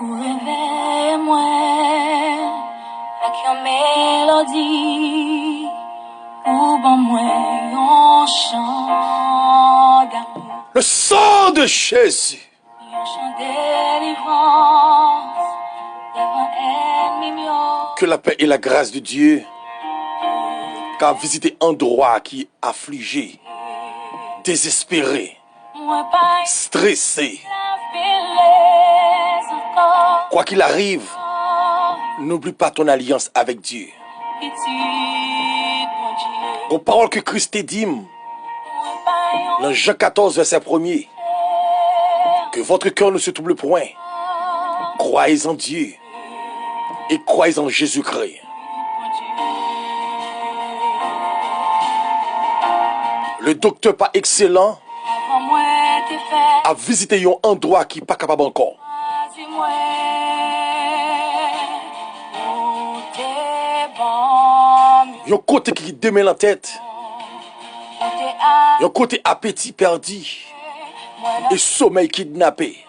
Ou réveille-moi avec une mélodie, ou bon moi un chant d'amour. Le sang de Jésus. Un chant de délivrance devant ennemi mio. Que la paix et la grâce de Dieu qu'a visité un endroit qui est affligé, désespéré, Moi pas stressé. la bellesse encore. Quoi qu'il arrive, n'oublie pas ton alliance avec Dieu. Petit mon Dieu. Aux paroles que Christ t'a dit Moi pas dans Jean 14, verset 1er, que votre cœur ne se trouble point. Croyez en Dieu et croyez en Jésus-Christ. Le docteur pas excellent Avant moi t'es fait. a visité un endroit qui n'est pas capable encore. Dis-moi, où t'es bon, Un côté qui démêle la tête, où t'es à un côté appétit perdu moi et sommeil kidnappé.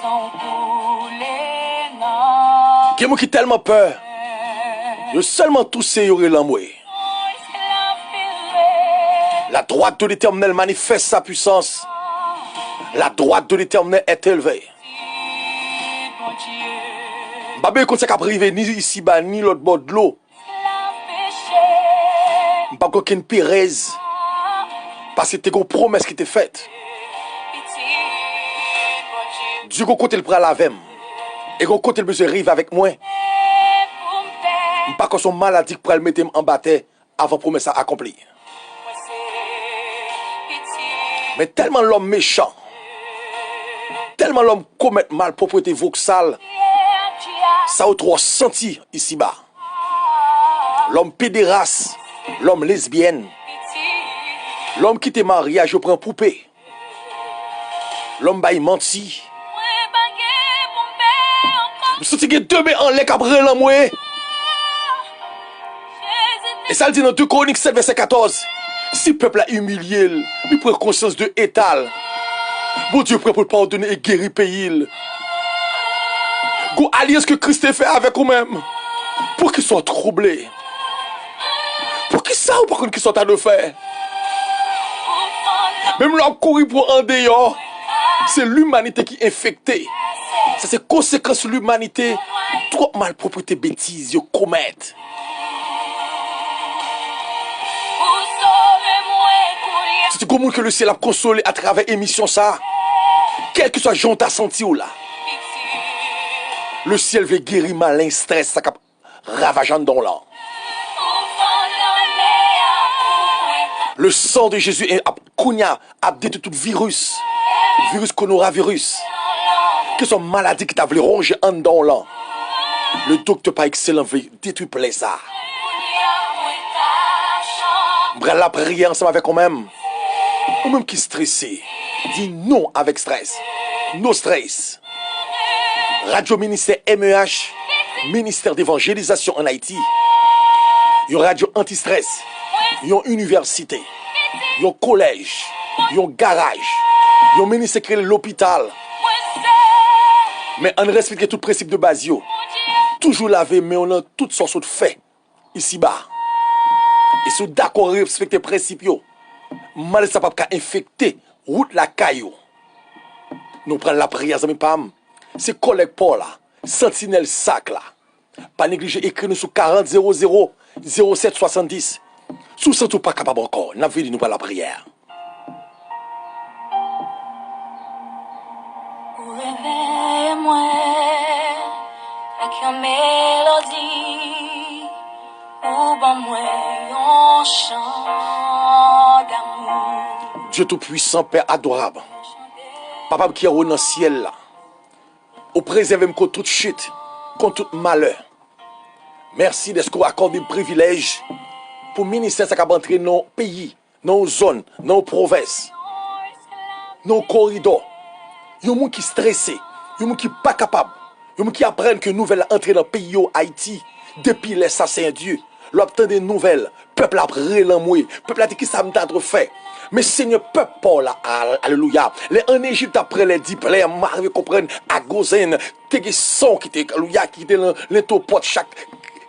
sans couler non. Quelqu'un qui a tellement peur, il seulement toussé y aurait l'amoué. La droite de l'Éternel manifeste sa puissance. La droite de l'Éternel est élevée. Babé, quand ça n'a privé ni ici bas ni l'autre bord de l'eau, pas aucune Pérez, parce que c'était une promesse qui était faite. Dieu qu'on côté le bras la vem et qu'on côté le besoin arrive avec moi. Pas que son maladie pour le mettre en bataille avant promesse à accomplir. Mais tellement l'homme méchant, tellement l'homme commet mal propriété voxale, ça a trop senti ici bas. L'homme pédéraste, l'homme lesbienne, l'homme qui était marié, je prends poupée. L'homme baille menti. Je sens que deux mains en l'air après l'amour. Et ça le dit dans 2 Chroniques 7, verset 14. Si le peuple a humilié, il prend conscience de étal. Bon Dieu prêt pour le pardonner et guérir le pays. Go alliance que Christ a fait avec vous-même. Pour qu'ils soient troublés. Pour qu'ils savent par contre qu'ils sont à le faire. Même l'homme courir pour un dehors. C'est l'humanité qui est infectée. Ça c'est conséquence de l'humanité. Trop malpropreté bêtises ils commettent. C'est comme que le ciel a consolé à travers l'émission ça. Quel que soit Jean t'a senti ou là. Le ciel veut guérir malin stress ça cap ravageant dans l'an. Le sang de Jésus est a détruit tout virus. Virus coronavirus. Que son maladie qui t'a voulu ronger en dans l'an. Le docteur pas excellent veut détruire plein ça. Bras la prière ensemble avec moi-même. Ou même qui est stressé, dit non avec stress. No stress. Radio Ministère MEH, Ministère d'évangélisation en Haïti. Une radio anti-stress. Une université. Un collège. Un garage. Un ministère créé l'hôpital. Mais on respecte tout principe de base. Toujours laver, mais on a toutes sortes de faits. Ici bas. Et si vous d'accord respecter les principes, mal ça pas infecter route la caillou. Nous prenons la prière, c'est collègue Paul là, sentinelle sac là. Pas négliger écrire nous sur 40 00 07 70. Sous ça tout pas capable encore. N'a vu nous pas la prière. Réveille-moi avec une mélodie, ou bon moi un chant d'amour. Dieu tout-puissant, Père adorable. Papa qui est au dans le ciel là. Au préserve contre toute chute, contre tout malheur. Merci de ce qu'on accorde le privilège pour le ministère qui a entré dans nos pays, dans nos zones, dans nos provinces, dans nos corridors. Il y a des gens qui sont stressés, il y a des gens qui ne sont pas capables, il y a des gens qui apprennent que nouvelle entrée dans le pays Haïti depuis l'assassin Dieu. L'obtenir des nouvelles, peuple a pris l'amour, peuple a dit qui ça m'a trop fait. Mais Seigneur, peuple Paul, alléluia. Les en Égypte, après les 10 plaies, m'arrive comprendre à Gozen, t'es son qui était, alléluia, qui était l'entourport chaque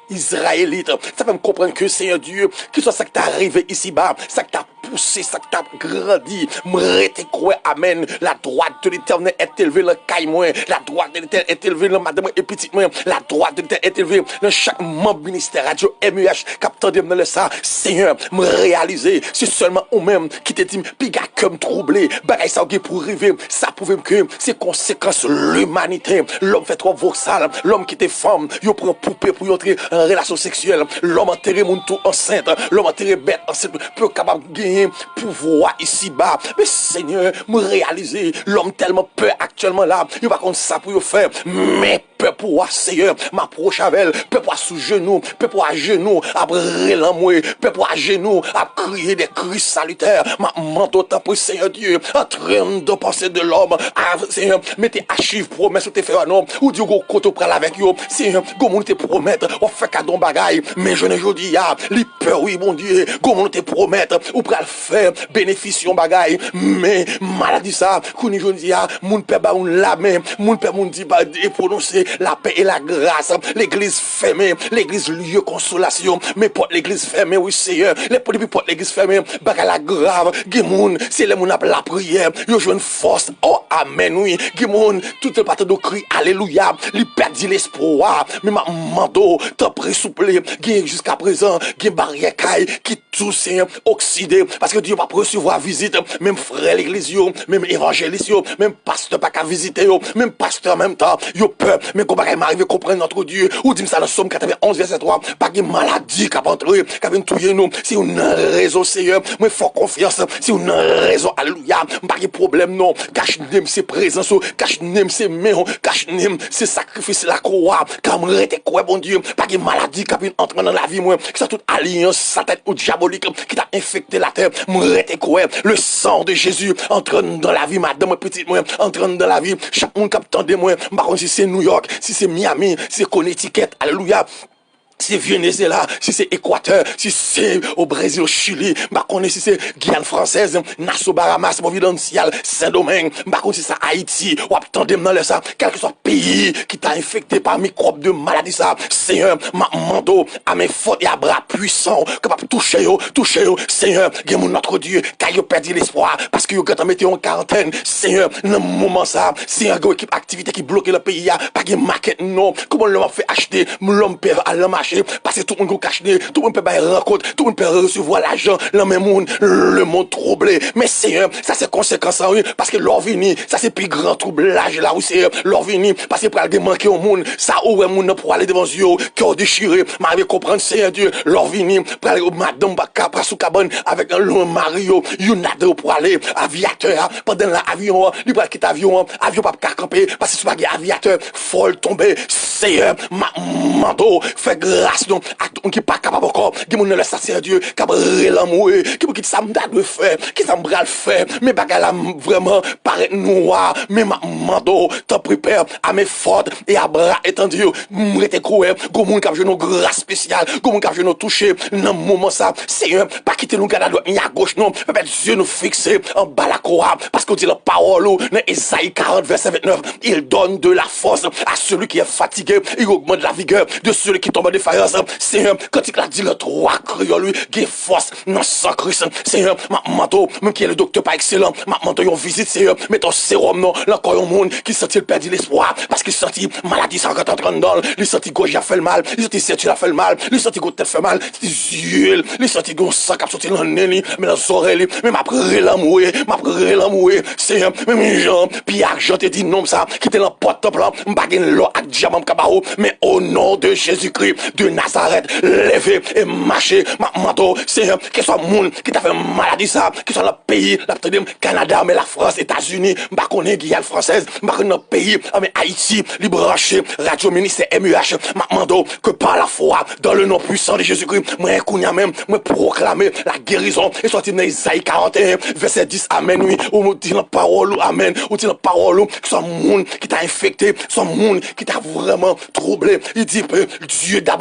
Israélite. Ça fait me comprendre que Seigneur Dieu, que soit ça qui t'est arrivé ici-bas, ça qui t'a poussé, ça qui t'a grandi, m'rete quoi, amen. La droite de l'Éternel est élevée dans caille moi, la droite de l'Éternel est élevée dans madame et petite moi, la droite de l'Éternel est élevée dans chaque membre ministère radio MUH, capteur de me ça, Seigneur, me réaliser, c'est seulement ou même qui te dit, piga comme troublé, bagay ça pour arriver, ça prouve que c'est conséquence l'humanité, l'homme fait trop voxal, l'homme qui était femme, il prend poupée pour entrer en relation sexuelle, l'homme enterré mon tout enceinte, l'homme enterré bête enceinte, peu capable de gagner pouvoir ici-bas. Mais Seigneur, me réaliser, l'homme tellement peur actuellement là, il va contre ça pour faire, mais peu pour Seigneur, m'approche avec elle, peu pour sous genou, peu pour à genoux, à brûler l'amour, peu pour à genoux, à crier des cris salutaires, ma manteau temps pour Seigneur Dieu, en train de penser de l'homme, Seigneur, mettez archives, promesses, ou te fait un homme, ou Dieu, go koto pral avec yo, Seigneur, go moun te promettre, ou fait cadeau bagaille, mais je ne jodi ya, li peur, oui, mon Dieu, go moun te promettre, ou pral faire bénéfice bagaille, mais maladie ça, kouni jodi ya, moun pe ba moun la main, moun pe moun di ba et prononcer la paix et la grâce, l'église fermée, l'église lieu consolation, mais porte l'église fermée, oui Seigneur, les depuis porte l'église fermée, bagaille la grave, Gimoun, c'est les moun ap la prière, yo joue une force, oh amen, oui, Gimoun, tout le patin de cri, alléluia, li perdi l'espoir, mais ma mando, t'en prie souple, jusqu'à présent, barrière caille, qui tout Seigneur, oxydé, parce que Dieu va recevoir visite, même frère l'église, yo, même évangéliste, yo, même pasteur pas qu'à visiter, yo, même pasteur en même temps, yo peur, mais qu'on va m'arriver comprendre notre Dieu, ou dit ça dans Somme 91, verset 3, pas de maladie qui va entrer, qui va touiller nous, c'est une raison, Seigneur, moi, fort confiance, c'est une raison, alléluia, pas de problème, non, cache-nem, c'est présence, cache-nem, c'est main, cache-nem, c'est sacrifice, la croix, comme rete quoi, bon Dieu, pas de maladie qui va entrer dans la vie, moi, qui sont toute alliance, satanique ou diabolique, qui t'a infecté la terre, moi, rete quoi, le sang de Jésus, entraîne dans la vie, madame, petite, moi, entraîne dans la vie, chaque monde qui attendait, moi, par contre, si c'est New York, si c'est Miami, si c'est Connecticut, alléluia, si c'est Venezuela, si c'est Équateur, si c'est au Brésil, au Chili, bah qu'on est si c'est Guyane française, Nassau, Bahamas, Providencial, Saint-Domingue, bah qu'on si c'est Haïti, ou attendez dans le ça, quel que soit pays qui t'a infecté par microbes de maladie ça, Seigneur, ma mando à mes fautes et à bras puissants, capable de toucher yo, Seigneur, guéris notre Dieu, car yo perdu l'espoir, parce que yo quand mettez en quarantaine, Seigneur, dans le moment ça, Seigneur, go équipe activité qui bloque le pays, pas de maquette non, comment l'homme fait acheter, l'homme peut aller marcher, parce que tout le monde cache, tout le monde peut faire rencontre, tout le monde peut recevoir l'argent, le même monde, le monde troublé. Mais Seigneur, ça c'est conséquence, oui, parce que l'or vini, ça c'est plus grand troublage là, oui, c'est l'or vini, parce que pour aller manquer au monde, ça où est monde pour aller devant Dieu, cœur déchiré, m'arrive comprendre, Seigneur Dieu, l'or vini, pour aller au madame Baka, sous cabane, avec un long Mario, Yunade pour aller, aviateur, pendant l'avion, il va quitter avion pas camper, parce que c'est pas aviateur, folle tomber, Seigneur, mando, fait grâce donc à tout qui pas capable encore qui mon le Seigneur Dieu qui a l'amour qui ça me doit faire qui ça me bral faire mais bagala vraiment paraît noir mais mando t'en prépare à mes fautes et à bras étendus m'rete croire go moun cap genou grâce spéciale go moun cap genou toucher dans moment ça Seigneur pas quitter nous garder à droite ni à gauche non peut Dieu nous fixer en bas la croix parce qu'on dit la parole dans Ésaïe 40 verset 29 il donne de la force à celui qui est fatigué il augmente la vigueur de celui qui tombe de faïence, Seigneur, quand il a dit le trois créole, lui, qui est force, non sans Christ, Seigneur, ma manteau, même qui est le docteur pas excellent, ma manteau, yon visite, Seigneur, mais ton sérum, non, l'encore yon monde, qui sentit le perdu l'espoir, parce qu'il sentit maladie, ça rentre en train dans, il sentit gauche, a fait le mal, il sentit certu, a fait le mal, il sentit gauche, tête fait mal, il yeux, il sentit gauche, sang, qui a sorti dans le nez, mais dans les oreilles, même après l'amour, Seigneur, même les gens, puis argent, te dit non, ça, qui était dans le porte-top là, m'baguine l'eau, avec diamant, kabao, mais au nom de Jésus-Christ, de Nazareth, lever et marcher, ma manteau, Seigneur, que soit monde qui t'a fait maladie ça, qui soit le pays, la Canada, mais la France, États-Unis, ma connaît Guyane française, ma connaît notre pays, mais Haïti, libre radio ministère MUH, ma manteau, que par la foi, dans le nom puissant de Jésus-Christ, moi, kounya même, moi, proclamer la guérison, et sortir dans Isaïe 41, verset 10, amen, oui, ou nous dit la parole, amen, ou dit la parole, que soit monde qui t'a infecté, soit monde qui t'a vraiment troublé, il dit, Dieu d'abord,